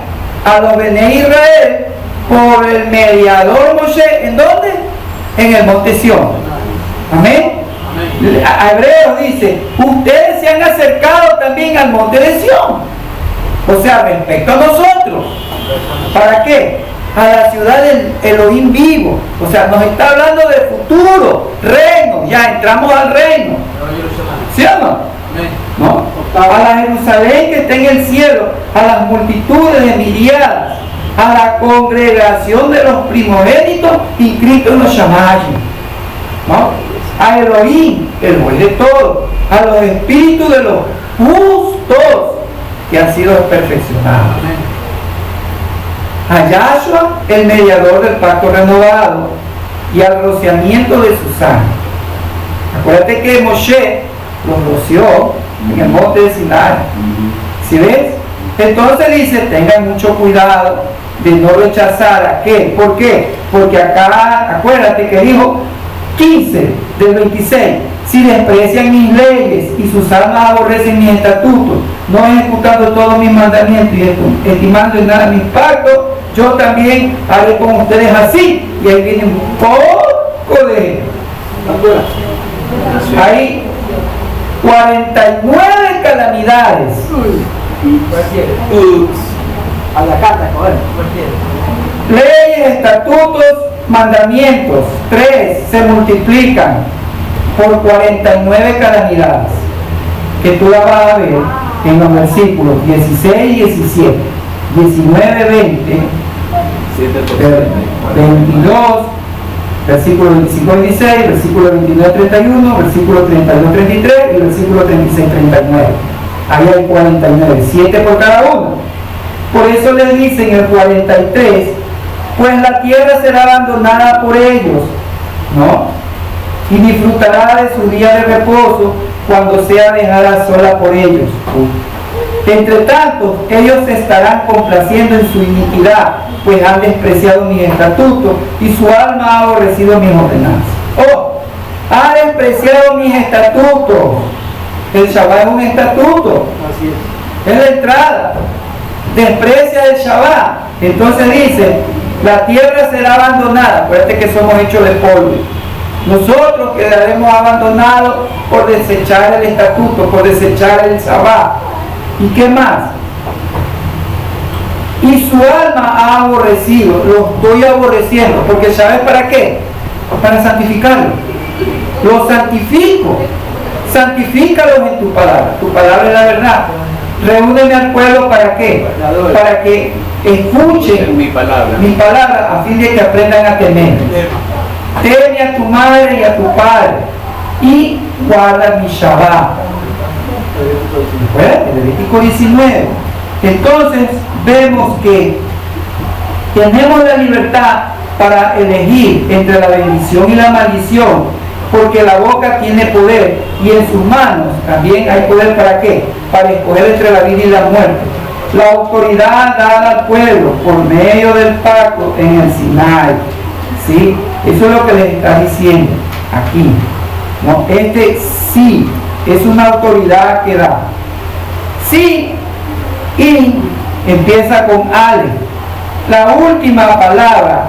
a los Bene Israel por el mediador Moshe. ¿En dónde? En el monte Sión. Amén. A Hebreos dice, ustedes se han acercado también al monte de Sión, o sea, respecto a nosotros. ¿Para qué? A la ciudad del Elohim vivo. O sea, nos está hablando de futuro, reino, ya entramos al reino. ¿Sí o no? ¿No? A la Jerusalén que está en el cielo, a las multitudes de miriadas, a la congregación de los primogénitos inscritos en los Shamayim, ¿no? A Elohim, el juez de todo, a los espíritus de los justos que han sido perfeccionados, a Yahshua, el mediador del pacto renovado, y al rociamiento de su sangre. Acuérdate que Moshe los roció en el monte de Sinai. ¿Sí ves? Entonces dice, tengan mucho cuidado de no rechazar a qué. ¿Por qué? Porque acá, acuérdate que dijo 15 del 26, si desprecian mis leyes y sus almas aborrecen mis estatutos, no ejecutando todos mis mandamientos y estimando en nada mis pactos, yo también haré con ustedes así. Y ahí viene un poco de... Hay 49 calamidades. A la carta, joder. Leyes, estatutos, mandamientos, 3 se multiplican por 49 calamidades, que tú la vas a ver en los versículos 16 y 17, 19, 20, 22, versículo 25, 26, versículo 29, 31, versículo 32, 33 y versículo 36, 39. Ahí hay 49, 7 por cada uno. Por eso le dice en el 43, pues la tierra será abandonada por ellos, ¿no? Y disfrutará de su día de reposo cuando sea dejada sola por ellos. Entre tanto, ellos se estarán complaciendo en su iniquidad, pues han despreciado mis estatutos y su alma ha aborrecido mis ordenanzas. ¡Oh! Ha despreciado mis estatutos. El Shabbat es un estatuto. Así es. Es la entrada. Desprecia el Shabbat. Entonces dice, la tierra será abandonada. Acuérdate que somos hechos de polvo. Nosotros quedaremos abandonados por desechar el estatuto, por desechar el Shabbat. ¿Y qué más? Y su alma ha aborrecido. Lo estoy aborreciendo. Porque ¿sabes para qué? Para santificarlo. Lo santifico. Santifícalos en tu palabra. Tu palabra es la verdad. Reúneme al pueblo ¿para qué? Para que escuchen mi palabra a fin de que aprendan a temer. Teme a tu madre y a tu padre y guarda mi Shabbat. Levítico 19. Entonces vemos que tenemos la libertad para elegir entre la bendición y la maldición, porque la boca tiene poder y en sus manos también hay poder. ¿Para qué? Para escoger entre la vida y la muerte. La autoridad dada al pueblo por medio del pacto en el Sinai. ¿Sí? Eso es lo que les está diciendo aquí. ¿No? Este sí es una autoridad que da. Sí, y empieza con ale. La última palabra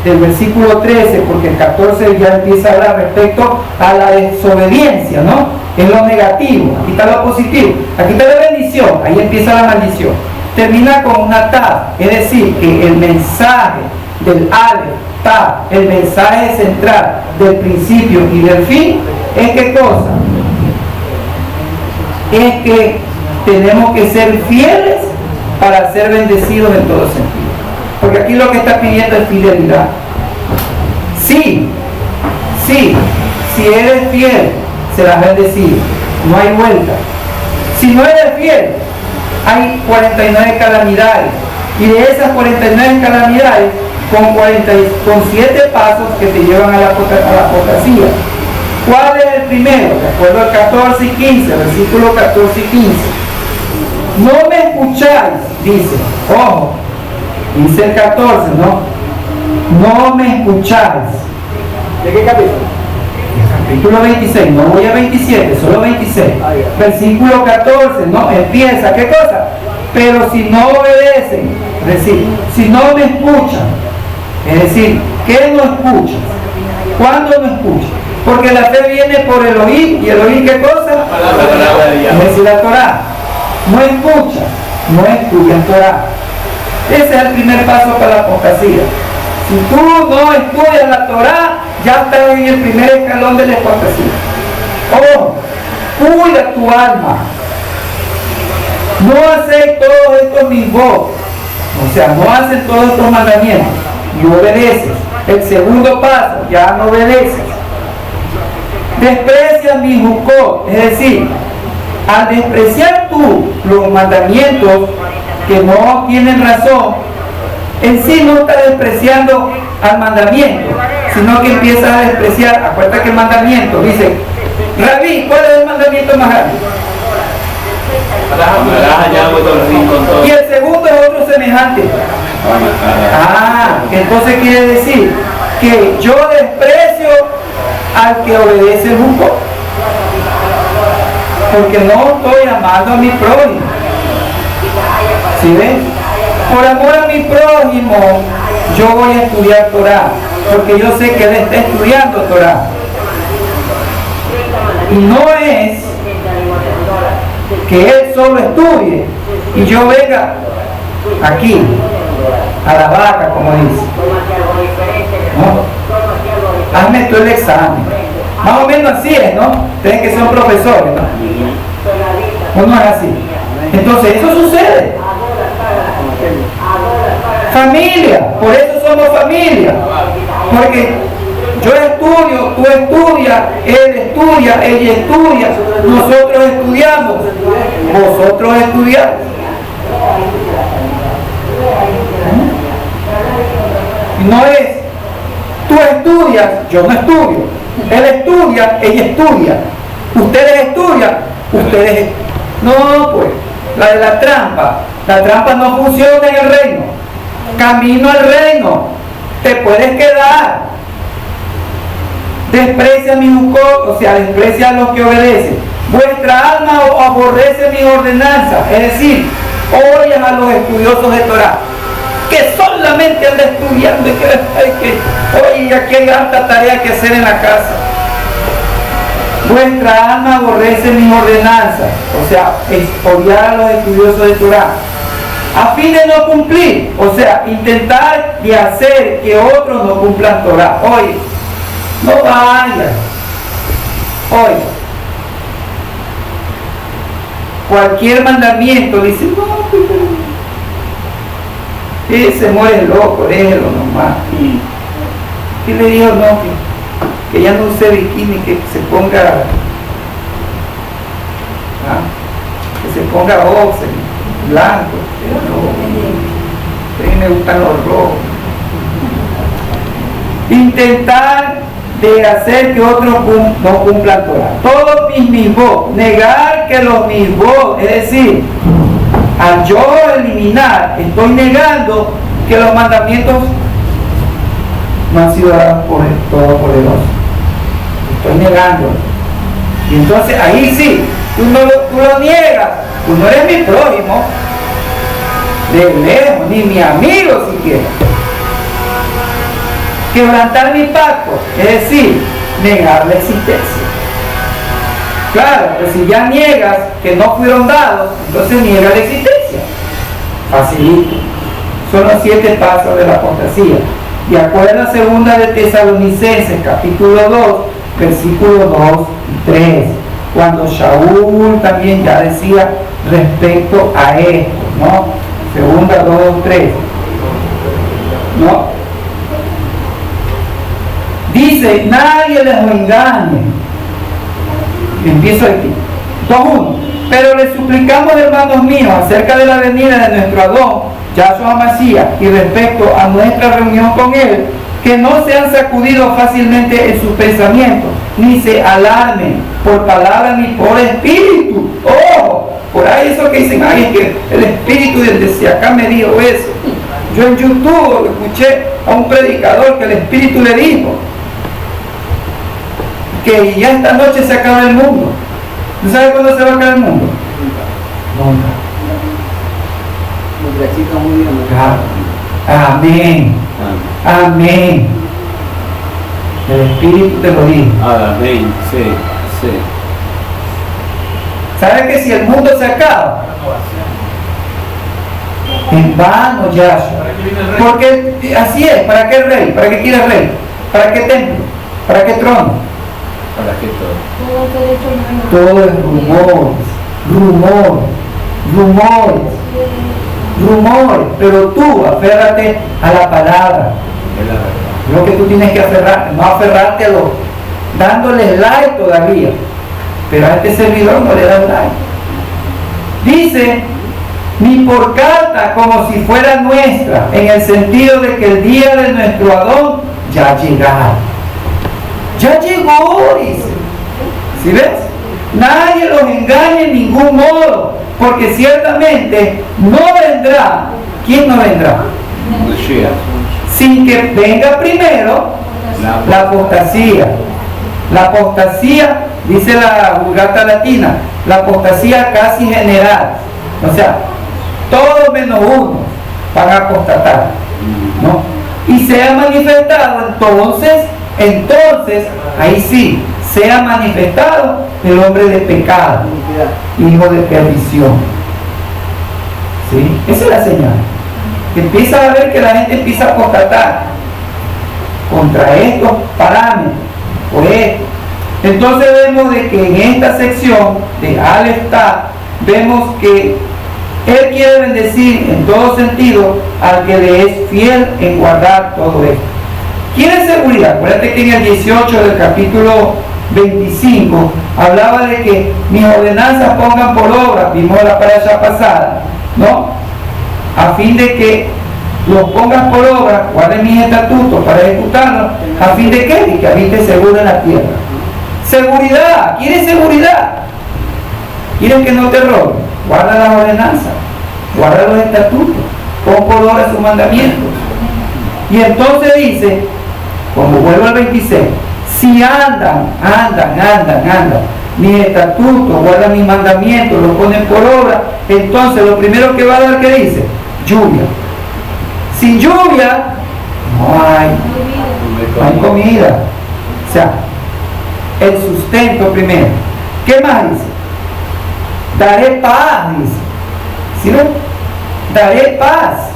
del versículo 13, porque el 14 ya empieza a hablar respecto a la desobediencia, ¿no? Es lo negativo, aquí está lo positivo, aquí está la bendición, ahí empieza la maldición. Termina con una tab, es decir, que el mensaje del ale, tab, el mensaje central del principio y del fin, ¿es qué cosa? Es que tenemos que ser fieles para ser bendecidos en todo sentido. Porque aquí lo que está pidiendo es fidelidad. Sí, si eres fiel, serás bendecido. No hay vuelta. Si no eres fiel, hay 49 calamidades. Y de esas 49 calamidades, con 7 pasos que te llevan a la apostasía. ¿Cuál es el primero? De acuerdo al 14 y 15, versículos 14 y 15. No me escucháis, dice, ojo, dice el 14, ¿no? No me escucháis. ¿De qué capítulo? Capítulo 26, no voy a 27, solo 26. Versículo 14, ¿no? Empieza, ¿qué cosa? Pero si no obedecen, es decir, si no me escuchan, es decir, ¿qué no escuchas? ¿Cuándo no escuchas? Porque la fe viene por el oír, y el oír, ¿qué cosa? La palabra de Dios. Es decir, la Torah. No escuchas, no estudias Torah. Ese es el primer paso para la apostasía. Si tú no estudias la Torah, ya estás en el primer escalón de la apostasía. Oh, cuida tu alma. No haces todos estos mitzvot, o sea, no haces todos estos mandamientos y obedeces. El segundo paso, ya no obedeces. Desprecias mi jukot, es decir, al despreciar tú los mandamientos que no tienen razón, en sí no estás despreciando al mandamiento, sino que empiezas a despreciar. Acuérdate que el mandamiento dice, Rabí, ¿cuál es el mandamiento más grande? Y el segundo es otro semejante. Entonces quiere decir que yo desprecio al que obedece el jukot, porque no estoy amando a mi prójimo. ¿Sí ven? Por amor a mi prójimo, yo voy a estudiar Torah, porque yo sé que él está estudiando Torah. Y no es que él solo estudie y yo venga aquí a la vaca, como dice. ¿No? Hazme tú el examen. Más o menos así es, ¿no? Ustedes que son profesores, ¿no? ¿O no es así? Entonces eso sucede. Familia, por eso somos familia. Porque yo estudio, tú estudias, él estudia, ella estudia, nosotros estudiamos, vosotros estudiáis. No es, tú estudias, yo no estudio. Él estudia, ella estudia. Ustedes estudian, ustedes... No, pues, la de la trampa no funciona en el reino. Camino al reino, te puedes quedar. Desprecia mi jukot, o sea, desprecia a los que obedecen. Vuestra alma aborrece mis ordenanzas, es decir, odian a los estudiosos de Torah, que solamente andan estudiando y oye, aquí hay harta tarea que hacer en la casa. Vuestra alma aborrece mis ordenanzas, o sea, es odiar a los estudiosos de Torah, a fin de no cumplir, o sea, intentar de hacer que otros no cumplan Torah. Oye, no vayas. Oye, cualquier mandamiento dice, no, ese muere loco, déjelo nomás. ¿Qué le dijo? No, que ya no use bikini, que se ponga, que se ponga boxer, blanco. A mí me gustan los rojos. Intentar de hacer que otros no cumplan Torah. Todos mis mitzvot, negar que los mitzvot, es decir, al yo eliminar, estoy negando que los mandamientos no han sido dados por el Todopoderoso. Estoy negando. Y entonces ahí sí, tú lo niegas, tú no eres mi prójimo, de lejos, ni mi amigo siquiera. Quebrantar mi pacto, es decir, negar la existencia. Claro, pues si ya niegas que no fueron dados, entonces niega la existencia. Facilito. Son los 7 pasos de la apostasía. De acuerdo a 2 de Tesalonicenses, capítulo 2, versículos 2 y 3. Cuando Shaul también ya decía respecto a esto, ¿no? 2, 2, 3. ¿No? Dice, nadie les engañe. Empiezo aquí. 2:1. Pero les suplicamos, hermanos míos, acerca de la venida de nuestro Adón, Yahshua Mashiach, y respecto a nuestra reunión con Él, que no sean sacudidos fácilmente en sus pensamientos, ni se alarmen por palabra ni por espíritu. ¡Oh! Por ahí eso que dicen, ay, es que el espíritu desde acá me dijo eso. Yo en YouTube escuché a un predicador que el espíritu le dijo que ya esta noche se acaba el mundo. ¿Tú sabes cuándo se va a acabar el mundo? Nunca. Amén. Amén. El Espíritu te lo dijo. Amén. Sí, sí. ¿Sabes que si el mundo se acaba? En vano, Yahshua. Porque así es. ¿Para qué rey? ¿Para qué quiere rey? ¿Para qué templo? ¿Para qué trono? ¿Para qué todo? Todo es rumores, pero tú aférrate a la palabra. Es la verdad. Lo que tú tienes que aferrar, no aferrarte a lo, dándole like todavía, pero a este servidor no le das like. Dice, ni por carta como si fuera nuestra, en el sentido de que el día de nuestro Adón ya llegará. Ya llegó, dice. ¿Sí ves? Nadie los engañe en ningún modo, porque ciertamente no vendrá. ¿Quién no vendrá? Mashiach. Sin que venga primero la apostasía. La apostasía, dice la Vulgata Latina, la apostasía casi general. O sea, todos menos uno van a apostatar, ¿no? Y se ha manifestado entonces, ahí sí, se ha manifestado el hombre de pecado, hijo de perdición. ¿Sí? Esa es la señal. Que empieza a ver que la gente empieza a apostatar contra estos parámetros, por esto. Entonces vemos de que en esta sección de Al-Eftah, vemos que Él quiere bendecir en todo sentido al que le es fiel en guardar todo esto. ¿Quiere seguridad? Acuérdate que en el 18 del capítulo 25 hablaba de que mis ordenanzas pongan por obra, vimos la parasha pasada, ¿no? A fin de que los pongas por obra, guarden mis estatutos para ejecutarlos, a fin de que habite seguro en la tierra. Seguridad, ¿quieres seguridad? ¿Quieres que no te roben? Guarda las ordenanzas, guarda los estatutos, pon por obra sus mandamientos. Y entonces dice, como vuelvo al 26, si andan, mis estatutos, guardan mis mandamientos, los ponen por obra, entonces lo primero que va a dar, ¿qué dice? Lluvia. Sin lluvia, no hay comida. O sea, el sustento primero. ¿Qué más dice? Daré paz, dice. ¿Sí ven? Daré paz.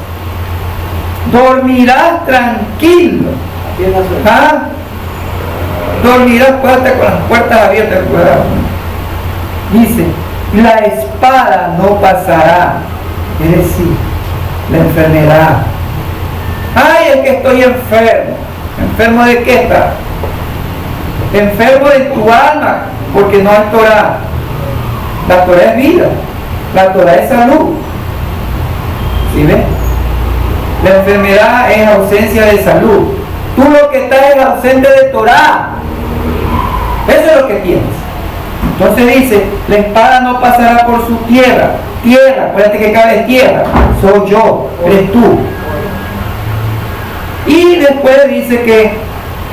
Dormirás tranquilo. ¿Ah? Dormirás con las puertas abiertas. Dice, la espada no pasará. Es decir, la enfermedad. Ay, es que estoy enfermo. ¿Enfermo de qué está? Enfermo de tu alma, porque no hay Torah. La Torah es vida, la Torah es salud. ¿Sí ven? La enfermedad es ausencia de salud. Tú lo que estás es ausente de Torah. Eso es lo que tienes. Entonces dice, la espada no pasará por su tierra. Tierra, acuérdate que cada vez tierra, soy yo, eres tú. Y después dice que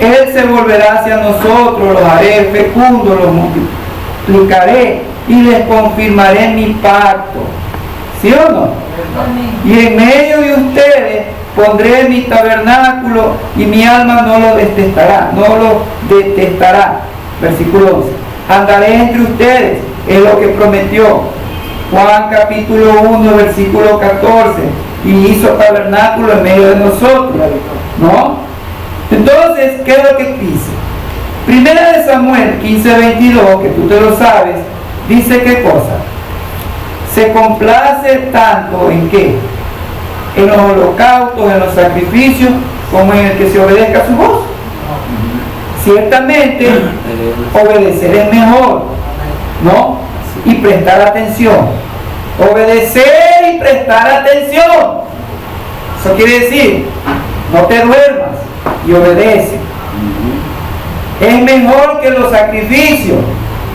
Él se volverá hacia nosotros, los haré fecundos, los multiplicaré y les confirmaré mi pacto. ¿Sí o no? Y en medio de ustedes pondré mi tabernáculo y mi alma no lo detestará, no lo detestará. Versículo 11. Andaré entre ustedes, es lo que prometió. Juan capítulo 1, versículo 14. Y hizo tabernáculo en medio de nosotros. ¿No? Entonces, ¿qué es lo que dice? Primera de Samuel 15:22, que tú te lo sabes, dice qué cosa. Se complace tanto en qué, en los holocaustos, en los sacrificios, como en el que se obedezca a su voz. Ciertamente, obedecer es mejor, ¿no? Y prestar atención. Obedecer y prestar atención. Eso quiere decir, no te duermas y obedece. Es mejor que los sacrificios.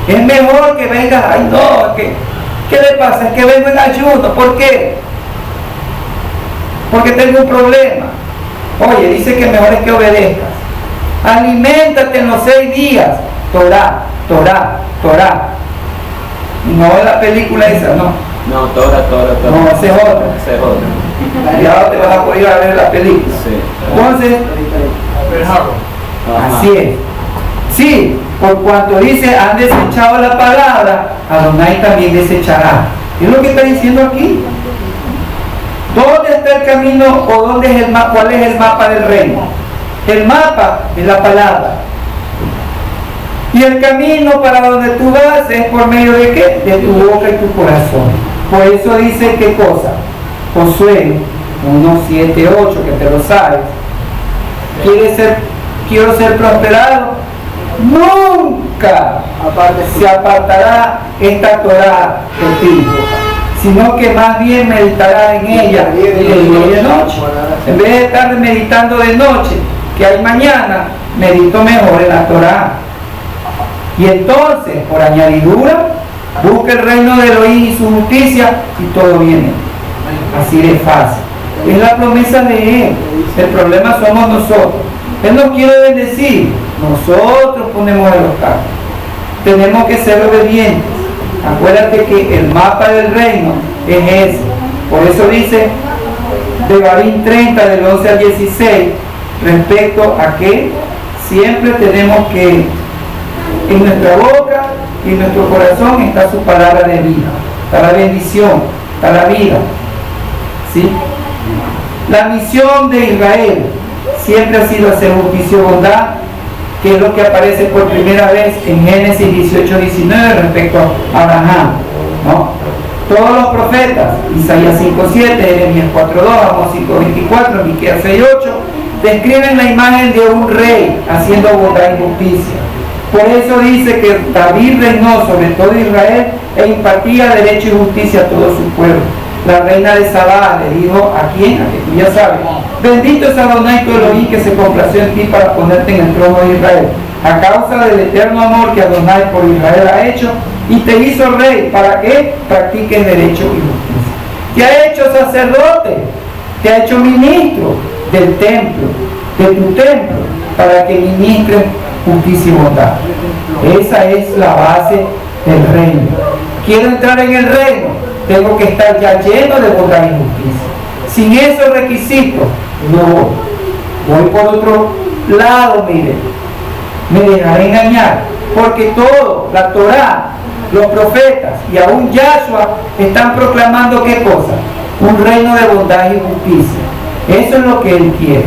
Es mejor que vengas, ay no, ¿qué le pasa? Es que vengo en ayuno. ¿Por qué? Porque tengo un problema. Oye, dice que mejor es que obedezcas. Aliméntate en los 6 días. Torah, Torah, Torah. No es la película esa, no. No, Torah. No, esa es otra. Esa es otra. Y ahora te vas a poder ir a ver la película. Sí. Entonces, Ajá. así es. Sí, por cuanto dice, han desechado la palabra, Adonai también desechará. Es lo que está diciendo aquí. ¿Dónde está el camino o dónde es el mapa? ¿Cuál es el mapa del reino? El mapa es la palabra. Y el camino para donde tú vas es por medio de qué? De tu boca y tu corazón. Por eso dice qué cosa. Josué 1:7-8, que te lo sabes. Quiero ser prosperado. Nunca se apartará esta Torah de ti, sino que más bien meditará en ella de día y de noche. En vez de estar meditando de noche, que hay mañana, medito mejor en la Torah. Y entonces, por añadidura, busca el reino de Elohim y su justicia y todo viene. Así de fácil. Es la promesa de Él. El problema somos nosotros. Él nos quiere bendecir. Nosotros ponemos el obstáculo. Tenemos que ser obedientes. Acuérdate que el mapa del reino es ese. Por eso dice Devarim 30 del 11 al 16 respecto a que siempre tenemos que en nuestra boca y en nuestro corazón está su palabra de vida, está la bendición, está la vida. ¿Sí? La misión de Israel siempre ha sido hacer justicia y bondad, que es lo que aparece por primera vez en Génesis 18:19 respecto a Abraham, ¿no? Todos los profetas, Isaías 5:7, Jeremías 4:2, Amós 5:24, Miqueas 6:8, describen la imagen de un rey haciendo bondad y justicia. Por eso dice que David reinó sobre todo Israel e impartía derecho y justicia a todo su pueblo. La reina de Sabá le dijo a quién, a que tú ya sabes, bendito es Adonai tu Elohim que se complació en ti para ponerte en el trono de Israel, a causa del eterno amor que Adonai por Israel ha hecho, y te hizo rey para que practiques derecho y justicia. Te ha hecho sacerdote, te ha hecho ministro del templo, de tu templo, para que ministres justicia y bondad. Esa es la base del reino. Quiero entrar en el reino, tengo que estar ya lleno de bondad y justicia. Sin esos requisitos, no voy por otro lado, mire, me dejaré engañar, porque todo, la Torah, los profetas y aún Yahshua están proclamando ¿qué cosa? Un reino de bondad y justicia. Eso es lo que Él quiere.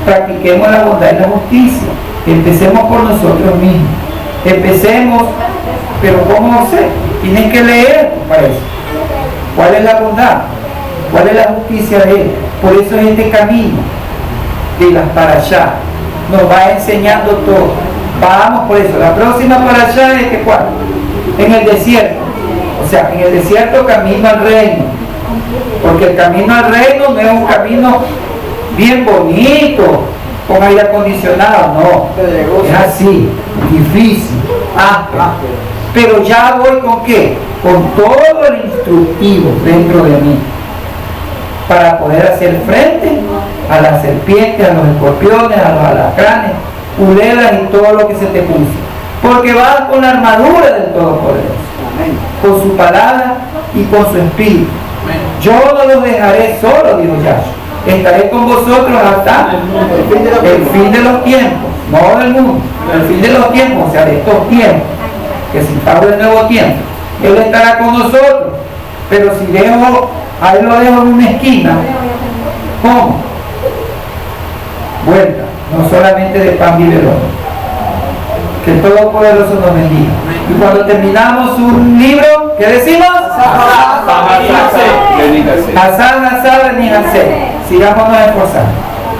Practiquemos la bondad y la justicia. Empecemos por nosotros mismos. Empecemos, pero ¿cómo sé? Tienen que leer para eso. ¿Cuál es la bondad? ¿Cuál es la justicia de Él? Por eso es este camino de las parashá. Nos va enseñando todo. Vamos por eso. La próxima parashá es que ¿cuál? En el desierto. O sea, en el desierto camino al reino. Porque el camino al reino no es un camino bien bonito, con aire acondicionado, no. Es así, difícil. áspero. Pero ya voy con qué? Con todo el instructivo dentro de mí, para poder hacer frente a las serpientes, a los escorpiones, a los alacranes, culebras y todo lo que se te puse. Porque vas con la armadura del Todopoderoso, con su palabra y con su espíritu. Yo no los dejaré solos, dijo Yahshua. Estaré con vosotros hasta el fin de los tiempos, no del mundo, el fin de los tiempos, o sea, de estos tiempos, que se instaura el nuevo tiempo. Él estará con nosotros, pero si dejo, ahí lo dejo en una esquina, ¿cómo? Vuelta, no solamente de pan vive el hombre. Que el Todopoderoso nos bendiga. Y cuando terminamos un libro, ¿qué decimos? Asán, Asán, Benihasé. Sigámonos esforzando.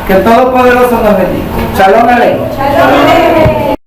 Que el Todopoderoso nos bendiga. Shalom Aleichem.